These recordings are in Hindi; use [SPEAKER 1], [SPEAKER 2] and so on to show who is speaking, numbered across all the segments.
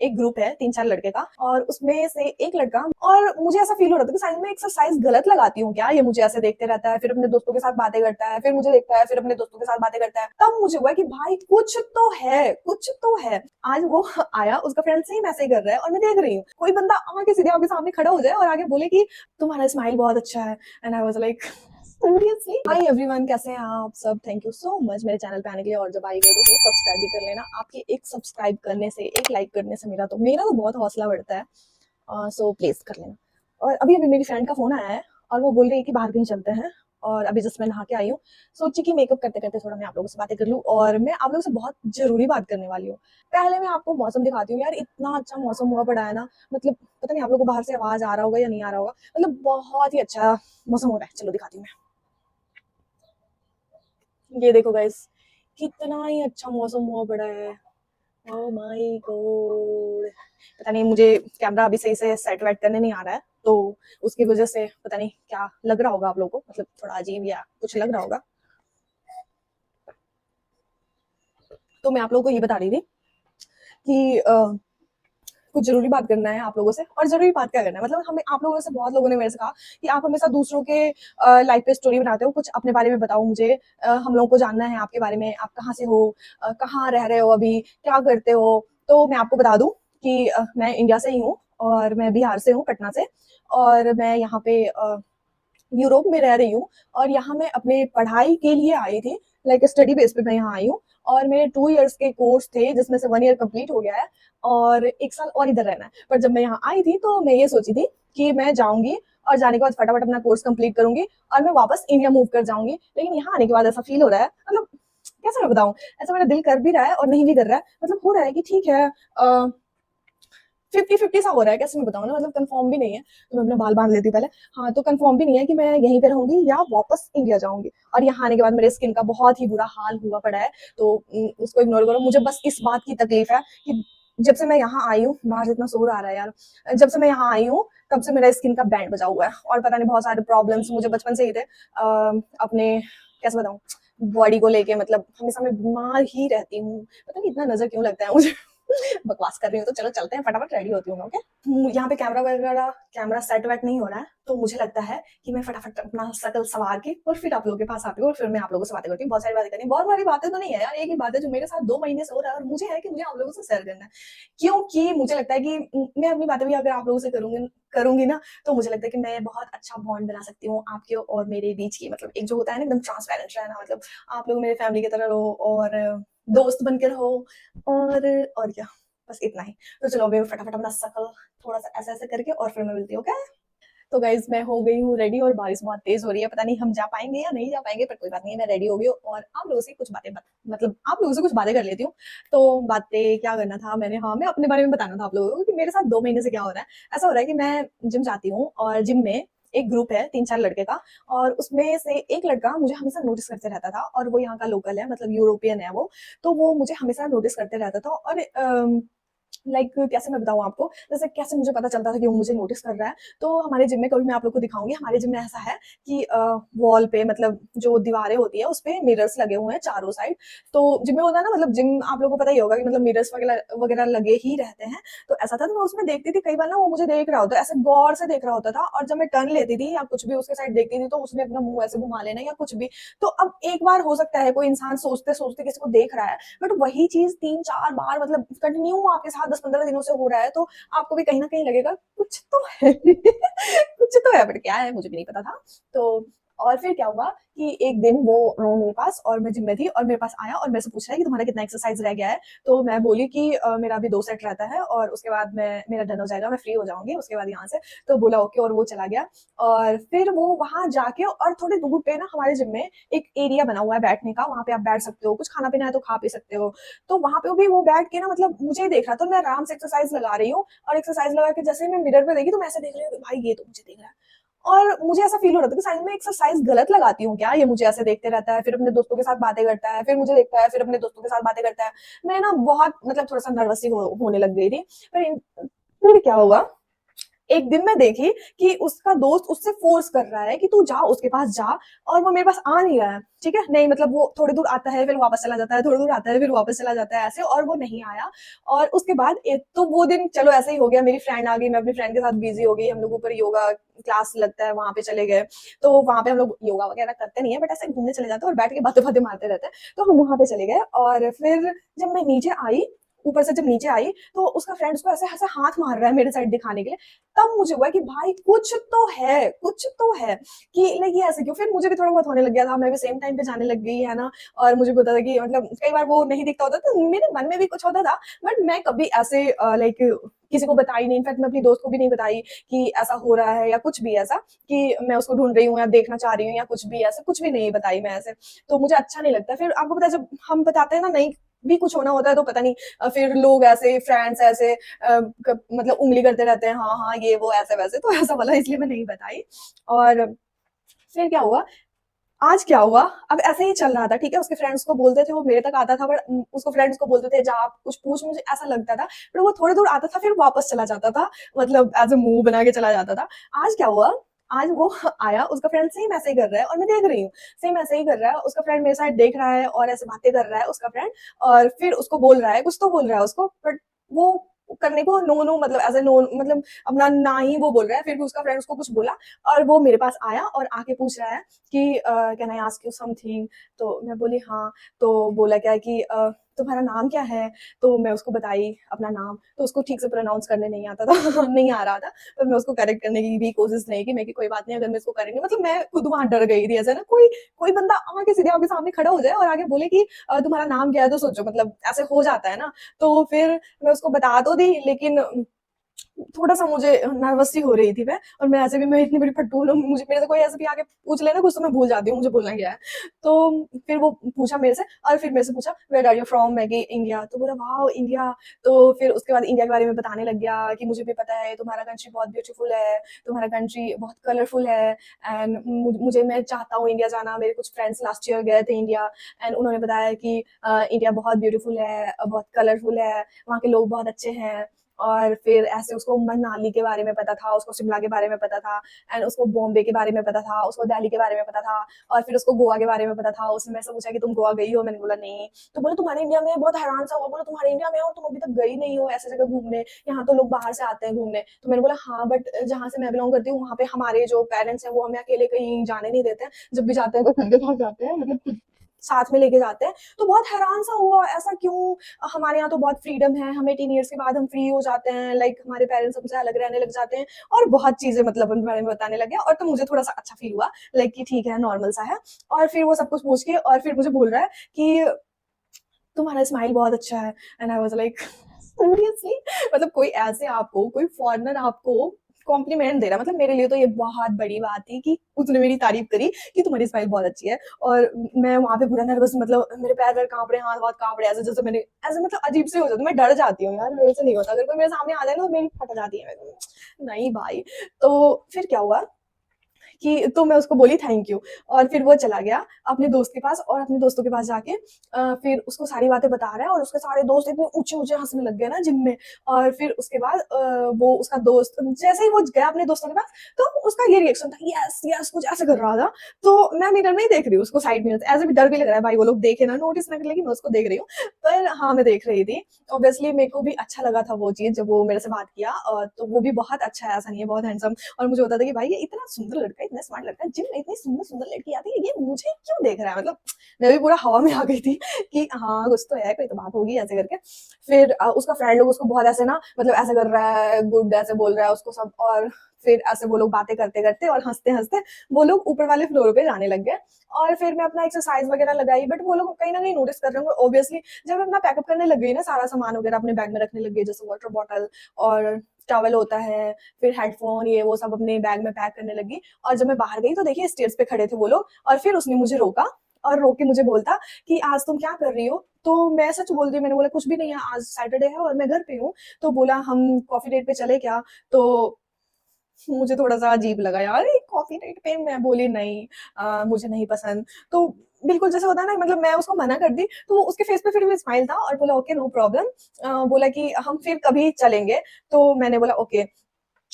[SPEAKER 1] एक ग्रुप है 3-4 लड़के का, और उसमें से एक लड़का, और मुझे ऐसा फील हो रहा था कि शायद मैं एक्सरसाइज गलत लगाती हूँ क्या, ये मुझे ऐसे देखते रहता है, फिर अपने दोस्तों के साथ बातें करता है, फिर मुझे देखता है, फिर अपने दोस्तों के साथ बातें करता है। तब मुझे हुआ कि भाई कुछ तो है, कुछ तो है। आज वो आया, उसका फ्रेंड सेम ऐसे ही कर रहा है, और मैं देख रही हूँ कोई बंदा आके सीधे आपके सामने खड़ा हो जाए और आगे बोले कि तुम्हारा स्माइल बहुत अच्छा है। And I was like seriously. Hi everyone, कैसे हैं आप सब? थैंक यू सो मच मेरे चैनल पे आने के लिए, और जब आई गए तो प्लीज सब्सक्राइब भी कर लेना। आपके एक सब्सक्राइब करने से, एक लाइक करने से मेरा तो बहुत हौसला बढ़ता है। सो प्लीज कर लेना। और अभी अभी मेरी फ्रेंड का फोन आया है, और वो बोल रही है कि बाहर कहीं चलते हैं। और अभी जस्ट मैं नहा के आई हूँ, सोची कि मेकअप करते करते थोड़ा मैं आप लोगों से बातें कर लूँ, और मैं आप लोगों से बहुत जरूरी बात करने वाली हूँ। पहले मैं आपको मौसम दिखाती हूँ यार, इतना अच्छा मौसम हुआ पड़ा है ना, मतलब पता नहीं आप लोगों को बाहर से आवाज आ रहा होगा या नहीं आ रहा होगा, मतलब बहुत ही अच्छा मौसम हो रहा है। चलो दिखाती हूँ मैं। ये देखो गाइस, कितना ही अच्छा मौसम हुआ पड़ा है। Oh my God. पता नहीं, मुझे कैमरा अभी सही से सेट वेट करने नहीं आ रहा है, तो उसकी वजह से पता नहीं क्या लग रहा होगा आप लोगों को, मतलब थोड़ा अजीब या कुछ लग रहा होगा। तो मैं आप लोगों को ये बता रही थी कि कुछ जरूरी बात करना है आप लोगों से। और जरूरी बात क्या करना है, मतलब हमें आप लोगों से बहुत लोगों ने मेरे से कहा कि आप हमेशा दूसरों के लाइफ पे स्टोरी बनाते हो, कुछ अपने बारे में बताओ मुझे। हम लोगों को जानना है आपके बारे में, आप कहाँ से हो, कहाँ रह रहे हो, अभी क्या करते हो। तो मैं आपको बता दूं कि मैं इंडिया से ही हूँ, और मैं बिहार से हूँ, पटना से। और मैं यहाँ पे यूरोप में रह रही हूँ, और यहाँ मैं अपने पढ़ाई के लिए आई थी, लाइक स्टडी बेस पे मैं यहाँ आई हूँ। और मेरे 2 इयर्स के कोर्स थे, जिसमें से 1 ईयर कंप्लीट हो गया है, और 1 साल और इधर रहना है। पर जब मैं यहाँ आई थी तो मैं ये सोची थी कि मैं जाऊंगी, और जाने के बाद फटाफट अपना कोर्स कंप्लीट करूंगी, और मैं वापस इंडिया मूव कर जाऊंगी। लेकिन यहाँ आने के बाद ऐसा फील हो रहा है, मतलब कैसे मैं बताऊं, ऐसा मेरा दिल कर भी रहा है और नहीं भी कर रहा है। मतलब हो रहा है कि ठीक है, 50-50 सा हो रहा है, कैसे मैं बताऊँ ना, मतलब कंफर्म भी नहीं है। तो मैं अपना बाल बांध लेती हूँ पहले। हाँ, तो कंफर्म भी नहीं है कि मैं यहीं पे रहूंगी या वापस इंडिया जाऊंगी। और यहाँ आने के बाद मेरे स्किन का बहुत ही बुरा हाल हुआ पड़ा है, तो उसको इग्नोर करो। मुझे बस इस बात की तकलीफ है कि जब से मैं यहाँ आई हूँ, बाहर इतना शोर आ रहा है यार, जब से मैं यहाँ आई हूँ तब से मेरा स्किन का बैंड बजा हुआ है, और पता नहीं बहुत सारे प्रॉब्लम्स मुझे बचपन से ही थे। अपने कैसे बताऊँ, बॉडी को लेके, मतलब हमेशा मैं बीमार ही रहती हूँ। पता नहीं इतना नजर क्यों लगता है मुझे। बकवास कर रही हूँ, तो चलो चलते हैं, फटाफट रेडी होती हूँ मैं। ओके, यहाँ पे कैमरा वगैरह, कैमरा सेट वेट नहीं हो रहा है, तो मुझे लगता है कि मैं फटाफट अपना शकल सवार के और फिर आप लोगों के पास आती हूँ, और फिर मैं आप लोगों से बातें करती हूँ। बहुत सारी बातें करनी, बहुत सारी बातें तो नहीं है यार, एक ही बात है जो मेरे साथ 2 महीने से हो रहा है, और मुझे है कि मुझे आप लोगों से शेयर करना है। क्योंकि मुझे लगता है कि मैं अपनी बातें भी अगर आप लोगों से करूंगी करूंगी ना, तो मुझे लगता है कि मैं बहुत अच्छा बॉन्ड बना सकती हूँ आपके और मेरे बीच की। मतलब एक जो होता है ना, एकदम ट्रांसपेरेंट रहना, मतलब आप लोग मेरे फैमिली की तरह रहो, और दोस्त बन के रहो, और क्या, बस इतना ही। तो चलो अभी फटाफट अपना शकल थोड़ा सा ऐसे ऐसे करके, और फिर मैं मिलती हूँ, ओके। तो गाइज मैं हो गई हूँ रेडी, और बारिश बहुत तेज हो रही है, पता नहीं हम जा पाएंगे या नहीं जा पाएंगे, पर कोई बात नहीं है, मैं रेडी हो गई हूँ। और आप लोगों से कुछ बातें मतलब आप लोगों से कुछ बातें कर लेती हूँ। तो बातें क्या करना था मैंने, हाँ, मैं अपने बारे में बताना था आप लोगों को कि मेरे साथ 2 महीने से क्या हो रहा है। ऐसा हो रहा है कि मैं जिम जाती हूँ, और जिम में एक ग्रुप है 3-4 लड़के का, और उसमें से एक लड़का मुझे हमेशा नोटिस करते रहता था, और वो यहाँ का लोकल है, मतलब यूरोपियन है वो। तो वो मुझे हमेशा नोटिस करते रहता था, और कैसे मैं बताऊँ आपको, जैसे कैसे मुझे पता चलता था कि वो मुझे नोटिस कर रहा है। तो हमारे जिम में, कभी मैं आप लोग को दिखाऊंगी, हमारे जिम में ऐसा है कि वॉल पे, मतलब जो दीवारें होती है उस पे मिरर्स लगे हुए हैं चारों साइड। तो जिम में होता है ना, मतलब जिम आप लोगों को पता ही होगा कि मतलब मिरर्स वगैरह वगैरह लगे ही रहते हैं। तो ऐसा था, तो मैं उसमें देखती थी, कई बार ना वो मुझे देख रहा होता, ऐसे गौर से देख रहा होता था, और जब मैं टर्न लेती थी या कुछ भी उसके साइड देखती थी, तो उसने अपना मुंह ऐसे घुमा लेना या कुछ भी। तो अब एक बार हो सकता है कोई इंसान सोचते सोचते किसी को देख रहा है, बट वही चीज 3-4 बार, मतलब कंटिन्यू आपके साथ 10-15 दिनों से हो रहा है, तो आपको भी कहीं ना कहीं लगेगा कुछ तो है। कुछ तो है, बट क्या है मुझे भी नहीं पता था। तो और फिर क्या हुआ कि एक दिन वो मेरे पास, और मैं जिम में थी, और मेरे पास आया और मेरे से पूछ रहा है कि तुम्हारा कितना एक्सरसाइज रह गया है। तो मैं बोली कि मेरा अभी 2 सेट रहता है, और उसके बाद मैं मेरा डन हो जाएगा, मैं फ्री हो जाऊंगी उसके बाद यहाँ से। तो बोला ओके, और वो चला गया। और फिर वो वहां जाके, और थोड़ी दूर पे ना हमारे जिम में एक एरिया बना हुआ है बैठने का, वहां पे आप बैठ सकते हो, कुछ खाना पीना है तो खा पी सकते हो। तो वहां पे भी वो बैठ के ना, मतलब मुझे ही देख रहा था, तो मैं आराम से एक्सरसाइज लगा रही हूँ। और एक्सरसाइज लगा के जैसे ही मैं मिरर पे देखी, तो मैं ऐसे देख रही हूँ कि भाई ये तो मुझे देख रहा है। और मुझे ऐसा फील हो रहा था कि शायद मैं एक्सरसाइज गलत लगाती हूँ क्या, ये मुझे ऐसे देखते रहता है, फिर अपने दोस्तों के साथ बातें करता है, फिर मुझे देखता है, फिर अपने दोस्तों के साथ बातें करता है। मैं ना बहुत, मतलब थोड़ा सा नर्वस ही होने लग गई थी। फिर क्या हुआ, एक दिन मैं देखी कि उसका दोस्त उससे फोर्स कर रहा है कि तू जा उसके पास जा, और वो मेरे पास आ नहीं रहा है, ठीक है, नहीं मतलब वो थोड़ी दूर आता है फिर वापस चला जाता है, थोड़ी दूर आता है फिर वापस चला जाता है ऐसे, और वो नहीं आया। और उसके बाद एक तो वो दिन चलो ऐसे ही हो गया, मेरी फ्रेंड आ गई, मैं अपनी फ्रेंड के साथ बिजी हो गई, हम लोग ऊपर योगा क्लास लगता है वहां पे चले गए। तो वहां पे हम लोग योगा वगैरह करते नहीं है, बट ऐसे घूमने चले जाते हैं और बैठ के बातें बातें मारते रहते हैं। तो हम वहां पे चले गए, और फिर जब मैं नीचे आई, ऊपर से जब नीचे आई, तो उसका फ्रेंड उसको ऐसे ऐसे हाथ मार रहा है मेरे साइड दिखाने के लिए। तब मुझे हुआ कि भाई कुछ तो है, कुछ तो है, कि लाइक ये ऐसे क्यों। फिर मुझे भी थोड़ा बहुत होने लग गया था, मैं भी सेम टाइम पे जाने लग गई है ना, और मुझे भी पता था कि मतलब कई बार वो नहीं दिखता होता, तो मेरे मन में भी कुछ होता था। बट मैं कभी ऐसे लाइक किसी को बताई नहीं, इनफैक्ट मैं अपनी दोस्त को भी नहीं बताई कि ऐसा हो रहा है या कुछ भी ऐसा, कि मैं उसको ढूंढ रही हूँ या देखना चाह रही हूँ या कुछ भी ऐसा, कुछ भी नहीं बताई मैं ऐसे। तो मुझे अच्छा नहीं लगता। फिर आपको पता है जब हम बताते हैं ना, नहीं भी कुछ होना होता है तो पता नहीं फिर लोग ऐसे फ्रेंड्स ऐसे मतलब उंगली करते रहते हैं, हाँ हाँ ये वो ऐसे वैसे, तो ऐसा वाला इसलिए मैं नहीं बताई। और फिर क्या हुआ, आज क्या हुआ, अब ऐसे ही चल रहा था, ठीक है, उसके फ्रेंड्स को बोलते थे, वो मेरे तक आता था, बट उसको फ्रेंड्स को बोलते थे जा आप कुछ पूछ, मुझे ऐसा लगता था। फिर वो थोड़ी दूर आता था फिर वापस चला जाता था, मतलब एज अ मुंह बना के चला जाता था। आज क्या हुआ, आज वो आया, उसका फ्रेंड सेम ऐसे ही कर रहा है और मैं देख रही हूँ, सेम ऐसे ही कर रहा है, उसका फ्रेंड मेरे साइड देख रहा है और ऐसे बातें कर रहा है उसका फ्रेंड, और फिर उसको बोल रहा है, कुछ तो बोल रहा है उसको, बट वो करने को नो नो, मतलब एज ए नो, मतलब अपना ना ही वो बोल रहा है। फिर भी उसका फ्रेंड उसको कुछ बोला, और वो मेरे पास आया और आके पूछ रहा है कि can I ask you something. तो मैं बोली हाँ। तो बोला क्या कि तुम्हारा नाम क्या है। तो मैं उसको बताई अपना नाम, तो उसको ठीक से प्रोनाउंस करने नहीं आता था नहीं आ रहा था। पर मैं उसको करेक्ट करने की भी कोशिश नहीं की, मैं कि कोई बात नहीं, अगर मैं इसको करेंगे, मतलब मैं खुद वहां डर गई थी ऐसे ना, कोई कोई बंदा आके सीधे आपके सामने खड़ा हो जाए और आगे बोले कि तुम्हारा नाम क्या है, तो सोचो मतलब ऐसे हो जाता है ना। तो फिर मैं उसको बता तो दी, लेकिन थोड़ा-सा मुझे नर्वस सी हो रही थी मैं, और मैं ऐसे भी मैं इतनी बड़ी फट्टू हूँ, मुझे मेरे से कोई ऐसे भी आके पूछ ले ना कुछ, तो मैं भूल जाती हूँ मुझे बोलना क्या है। तो फिर वो पूछा मेरे से, और फिर मेरे से पूछा वेयर आर यू फ्रॉम, मैं कि इंडिया। तो बोला वाओ इंडिया। तो फिर उसके बाद इंडिया के बारे में बताने लग गया कि मुझे भी पता है तुम्हारा कंट्री बहुत ब्यूटीफुल है, तुम्हारा कंट्री बहुत कलरफुल है, एंड मुझे मैं चाहता हूँ इंडिया जाना। मेरे कुछ फ्रेंड्स लास्ट ईयर गए थे इंडिया, एंड उन्होंने बताया कि इंडिया बहुत ब्यूटीफुल है, बहुत कलरफुल है, वहाँ के लोग बहुत अच्छे हैं। और फिर ऐसे उसको मनाली के बारे में पता था, उसको शिमला के बारे में पता था, एंड उसको बॉम्बे के बारे में पता था, उसको दिल्ली के बारे में पता था, और फिर उसको गोवा के बारे में पता था। उसने मेरे से पूछा कि तुम गोवा गई हो, मैंने बोला नहीं। तो बोला तुम्हारे इंडिया में, बहुत हैरान सा हुआ, बोला तुम्हारे इंडिया में और तुम अभी तक गई नहीं हो ऐसे जगह घूमने, यहाँ तो लोग बाहर से आते हैं घूमने। तो मैंने बोला हाँ, बट जहाँ से मैं बिलोंग करती हूँ वहाँ पे हमारे जो पेरेंट्स हैं वो हमें अकेले कहीं जाने नहीं देते हैं, जब भी जाते हैं तो घर के साथ जाते हैं, मतलब साथ में लेके जाते हैं। तो बहुत हैरान सा हुआ, ऐसा क्यों, हमारे यहाँ तो बहुत फ्रीडम है, हमें टीन ईयर्स के बाद हम फ्री हो जाते हैं, लाइक हमारे पेरेंट्स हमसे अलग रहने लग जाते हैं, और बहुत चीजें मतलब उनके बारे में बताने लगे। और तो मुझे थोड़ा सा अच्छा फील हुआ, लाइक कि ठीक है नॉर्मल सा है। और फिर वो सब कुछ पूछ के और फिर मुझे बोल रहा है कि तुम्हारा स्माइल बहुत अच्छा है, and I was like seriously, मतलब कोई ऐसे आपको, कोई फॉरेनर आपको कॉम्प्लीमेंट दे रहा है, मतलब मेरे लिए तो ये बहुत बड़ी बात थी कि उसने मेरी तारीफ करी कि तुम्हारी स्माइल बहुत अच्छी है। और मैं वहां पे पूरा नर्वस, मतलब मेरे पैर वैर कांप रहे, हाथ बहुत कांप रहे, ऐसे जैसे मैंने ऐसे, मतलब अजीब से हो जाता, मैं डर जाती हूँ यार, मेरे से नहीं होता, अगर कोई मेरे सामने आ जाए ना तो मेरी फट जाती है, नहीं भाई। तो फिर क्या हुआ कि तो मैं उसको बोली थैंक यू, और फिर वो चला गया अपने दोस्त के पास, और अपने दोस्तों के पास जाके फिर उसको सारी बातें बता रहा है, और उसके सारे दोस्त इतने ऊंचे ऊंचे हंसने लग गए ना जिम में। और फिर उसके बाद वो उसका दोस्त जैसे ही वो गया अपने दोस्तों के पास, तो उसका ये रिएक्शन था, यस यस कुछ ऐसे कर रहा था। तो मैं मिरर में ही देख रही हूँ उसको, साइड मिरर से, ऐसे भी डर भी लग रहा है भाई वो लोग देखे ना, नोटिस ना कर, लेकिन मैं उसको देख रही हूँ। पर हाँ मैं देख रही थी। ऑब्वियसली मेरे को भी अच्छा लगा था वो चीज, जब वो मेरे से बात किया, तो वो भी बहुत अच्छा है, ऐसा नहीं है, बहुत हैंडसम। और मुझे होता था कि भाई ये इतना सुंदर लड़का, इतना स्मार्ट लड़का, जिम में इतनी सुंदर सुंदर लड़की आती है, ये मुझे क्यों देख रहा है, मतलब मैं भी पूरा हवा में आ गई थी कि हाँ कुछ तो है, कोई तो बात होगी ऐसे करके। फिर उसका फ्रेंड लोग उसको बहुत ऐसे ना, मतलब ऐसे कर रहा है, गुड ऐसे बोल रहा है उसको सब। और फिर ऐसे वो लोग बातें करते करते और हंसते हंसते वो लोग ऊपर वाले फ्लोर पे जाने लग गए। और फिर मैं अपना एक्सरसाइज वगैरह लगाई, बट वो लोग कहीं ना कहीं नोटिस कर रहे होंगे ऑब्वियसली। जब मैं अपना पैकअप करने लग गई ना, सारा सामान वगैरह अपने बैग में रखने लग गई, जैसे वाटर बॉटल और टॉवल होता है, फिर हेडफोन, ये वो सब अपने बैग में पैक करने लगी। और जब मैं बाहर गई तो देखिए स्टेज पे खड़े थे वो लोग, और फिर उसने मुझे रोका, और रोक के मुझे बोलता कि आज तुम क्या कर रही हो। तो मैं सच बोल दी, मैंने बोला कुछ भी नहीं है, आज सैटरडे है और मैं घर पे हूँ। तो बोला हम कॉफी डेट पे चले क्या। तो मुझे थोड़ा-सा अजीब लगा यार, एक कॉफ़ी डेट पे, मैं बोली नहीं मुझे नहीं पसंद। तो बिल्कुल जैसे होता है ना, मतलब मैं उसको मना कर दी, तो वो उसके फेस पे फिर भी स्माइल था, और बोला ओके नो प्रॉब्लम। बोला कि हम फिर कभी चलेंगे। तो मैंने बोला ओके।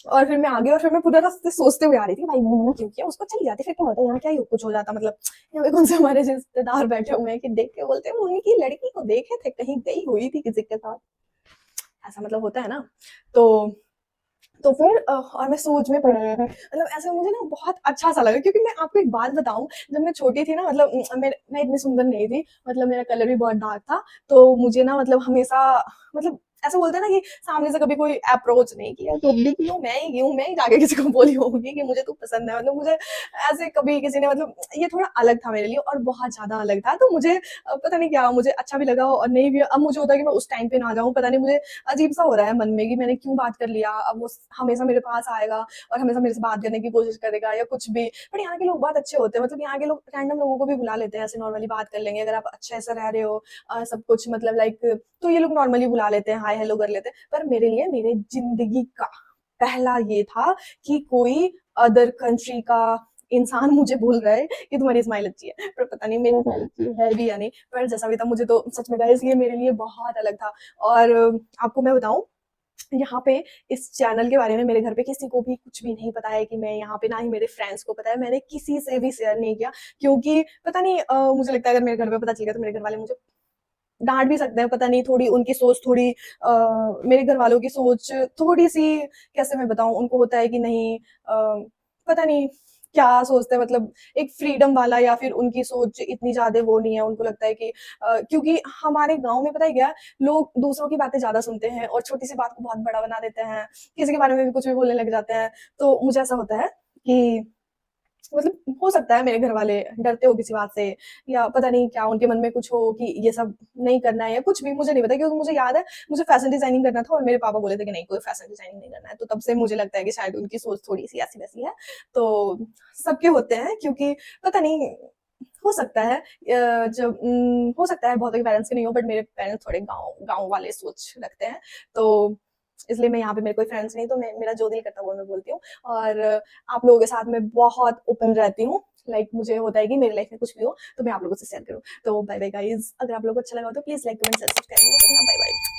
[SPEAKER 1] और फिर मैं आ गई और फिर मैं पूरा रास्ते सोचते हुए आ रही थी भाई मैंने मना क्यों किया, उसको चली जाती फिर क्या होता है, यहाँ क्या ही कुछ हो जाता, मतलब यहाँ पे कौन से हमारे रिश्तेदार बैठे हुए हैं कि देख के बोलते हैं उनकी लड़की को देखे थे कहीं गई हुई थी किसी के साथ, ऐसा मतलब होता है ना। तो फिर और मैं सोच में पड़ गई थी, मतलब ऐसा मुझे ना बहुत अच्छा सा लगा, क्योंकि मैं आपको एक बात बताऊं, जब मैं छोटी थी ना, मतलब मैं इतनी सुंदर नहीं थी, मतलब मेरा कलर भी बहुत डार्क था, तो मुझे ना मतलब हमेशा, मतलब ऐसा बोलते हैं ना कि सामने से कभी कोई अप्रोच नहीं किया, तो भी क्यों मैं ही जाके किसी को बोली होंगी कि मुझे तू पसंद है, मतलब मुझे ऐसे कभी किसी ने, मतलब ये थोड़ा अलग था मेरे लिए और बहुत ज्यादा अलग था, तो मुझे पता नहीं क्या मुझे अच्छा भी लगा और नहीं भी, अब मुझे होता है कि मैं उस टाइम पे ना जाऊं, पता नहीं मुझे अजीब सा हो रहा है मन में कि मैंने क्यों बात कर लिया, अब वो हमेशा मेरे पास आएगा और हमेशा मेरे से बात करने की कोशिश करेगा या कुछ भी। पर यहाँ के लोग बहुत अच्छे होते हैं, मतलब यहाँ के लोग रैंडम लोगों को भी बुला लेते हैं, ऐसे नॉर्मली बात कर लेंगे, अगर आप अच्छे से रह रहे हो सब कुछ, मतलब लाइक, तो ये लोग नॉर्मली बुला लेते हैं, हाय हेलो कर लेते हैं। पर मेरे लिए मेरे जिंदगी का पहला ये था कि कोई अदर कंट्री का इंसान मुझे बोल रहा है कि तुम्हारी स्माइल अच्छी है, पर पता नहीं मेरी स्माइल अच्छी है भी या नहीं, पर जैसा भी था मुझे तो सच में गाइस ये मेरे लिए बहुत अलग था। और आपको मैं बताऊं, यहाँ पे इस चैनल के बारे में मेरे घर पे किसी को भी कुछ भी नहीं पता है कि मैं यहाँ पे, ना ही मेरे फ्रेंड्स को पता है, मैंने किसी से भी शेयर नहीं किया, क्योंकि पता नहीं मुझे लगता है अगर मेरे घर पे पता चल गया तो मेरे घर वाले मुझे डांट भी सकते हैं, पता नहीं थोड़ी उनकी सोच थोड़ी मेरे घर वालों की सोच थोड़ी सी, कैसे मैं बताऊं, उनको होता है कि नहीं पता नहीं क्या सोचते हैं, मतलब एक फ्रीडम वाला, या फिर उनकी सोच इतनी ज्यादा वो नहीं है, उनको लगता है कि क्योंकि हमारे गांव में पता है क्या, लोग दूसरों की बातें ज्यादा सुनते हैं और छोटी सी बात को बहुत बड़ा बना देते हैं, किसी के बारे में भी कुछ भी बोलने लग जाते हैं। तो मुझे ऐसा होता है कि मतलब हो सकता है मेरे घर वाले डरते हो किसी बात से, या पता नहीं क्या उनके मन में कुछ हो कि ये सब नहीं करना है या कुछ भी, मुझे नहीं पता, क्योंकि मुझे याद है मुझे फैशन डिजाइनिंग करना था और मेरे पापा बोले थे कि नहीं कोई फैशन डिजाइनिंग नहीं करना है, तो तब से मुझे लगता है कि शायद उनकी सोच थोड़ी सी ऐसी वैसी है। तो सबके होते हैं, क्योंकि पता नहीं, हो सकता है जब हो सकता है बहुत के पेरेंट्स के नहीं हो, बट मेरे पेरेंट्स थोड़े गाँव गाँव वाले सोच रखते हैं, तो इसलिए मैं यहाँ पे मेरे कोई फ्रेंड्स नहीं, तो मैं मेरा जो दिल करता है वो मैं बोलती हूँ। और आप लोगों के साथ मैं बहुत ओपन रहती हूँ, लाइक मुझे होता है कि मेरी लाइफ में कुछ भी हो तो मैं आप लोगों से शेयर करूँ। तो बाय बाय गाइज, अगर आप लोगों को अच्छा लगा हो तो प्लीज लाइक कमेंट सब्सक्राइब करना, बाय बाय।